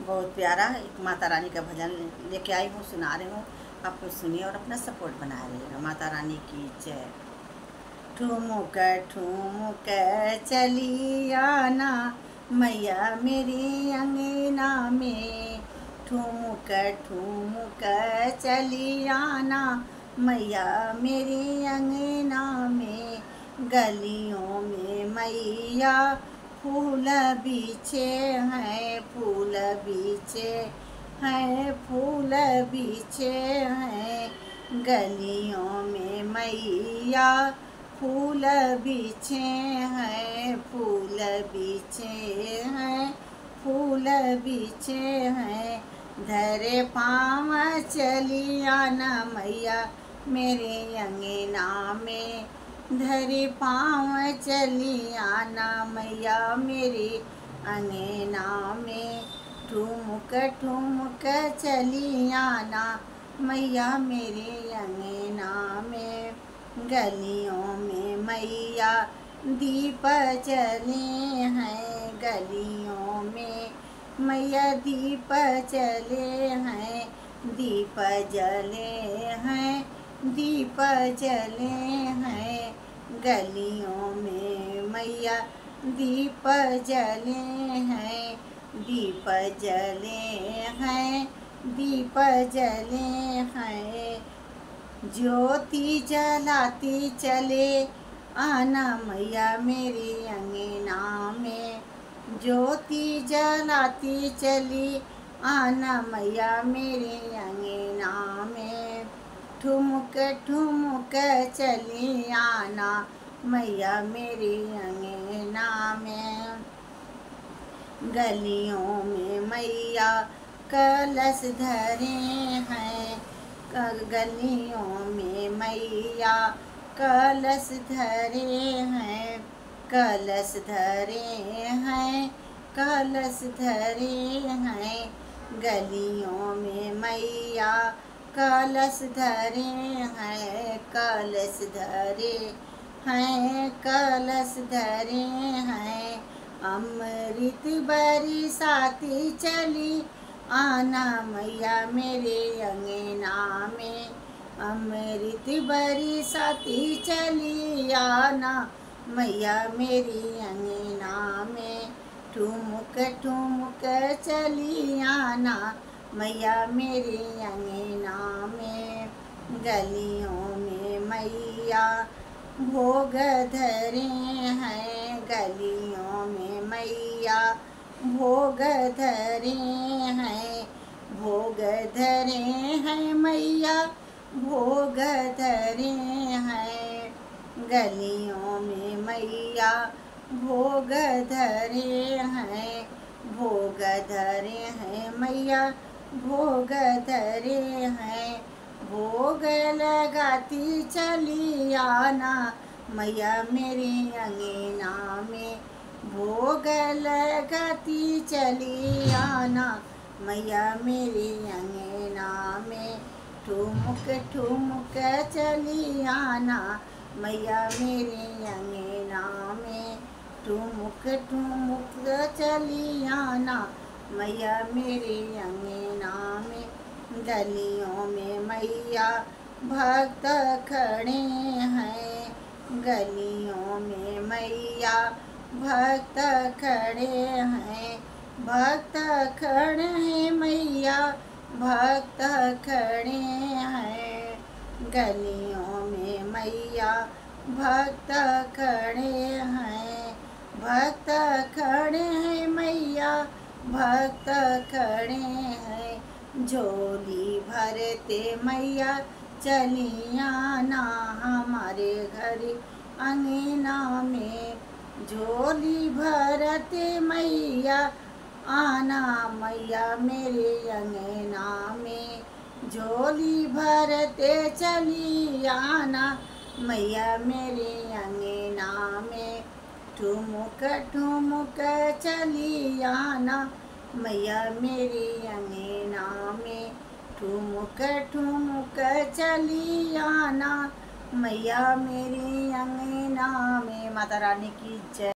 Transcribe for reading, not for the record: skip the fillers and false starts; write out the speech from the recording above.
बहुत प्यारा एक माता रानी का भजन लेके आई हूँ, सुना रही हूँ। आप लोग सुनिए और अपना सपोर्ट बना रहिएगा। माता रानी की जय। ठुमुक ठुमुक चली आना मैया मेरी अंगना में, ठुमुक ठुमुक चली आना मैया मेरी अंगना में। गलियों में मैया फूल बिछे हैं, फूल बिछे हैं, फूल बिछे हैं। गलियों में मैया फूल बिछे हैं, फूल बिछे हैं, फूल बिछे हैं। धरे पाँव चली आना मैया मेरे अंगना में, धरे पाँव चली आना मैया मेरे अंगना में। ठुमुक ठुमुक चली आना मैया मेरे अंगना में। गलियों में मैया दीप जले हैं, गलियों में मैया दीप जले हैं, दीप जले हैं, दीप जले हैं। गलियों में मैया दीप जले हैं, दीप जले हैं, दीप जले हैं। ज्योति जलाती चले आना मैया मेरी अंगना में, ज्योति जलाती चली आना मैया मेरे अंगना में। ठुमुक ठुमुक चली आना मैया मेरी अंगना में। गलियों में मैया कलश धरे हैं, गलियों में मैया कलश धरे हैं, कलश धरे हैं, कलश धरे हैं। गलियों में मैया कलश धरे हैं, कलश धरे हैं, कलश धरे हैं। अमृत बरसाती चली आना मैया मेरे अंगना में, अमृत बरसाती चली आना मैया मेरी अंगना में। ठुमुक ठुमुक चली आना मैया मेरे अंगना में। गलियों में मैया भोग धरे हैं, गलियों में मैया भोग धरे हैं, भोग धरे हैं मैया भोग धरे हैं। गलियों में मैया भोग धरे हैं, भोग धरे हैं मैया भोग धरे हैं। भोग लगाती चली आना मैया मेरे अंगना में, भोग लगाती चली आना मैया मेरे अंगना में। ठुमुक ठुमुक चली आना मैया मेरे अंगना में, ठुमुक ठुमुक चली आना मैया मेरे अंगना में। गलियों में मैया भक्त खड़े हैं, गलियों में मैया भक्त खड़े हैं, भक्त खड़े हैं मैया भक्त खड़े हैं। गलियों में मैया भक्त खड़े हैं, भक्त खड़े हैं मैया भक्त खड़े हैं। झोली भरते मैया चली आना हमारे घर अंगना में, झोली भरते मैया आना मैया मेरे अंगना में। झोली भरते चली आना मैया मेरे अंगना में। ठुमुक ठुमुक चली आना मैया मेरे अंगना में, ठुमुक ठुमुक चली आना मैया मेरे अंगना में। माता रानी की जय।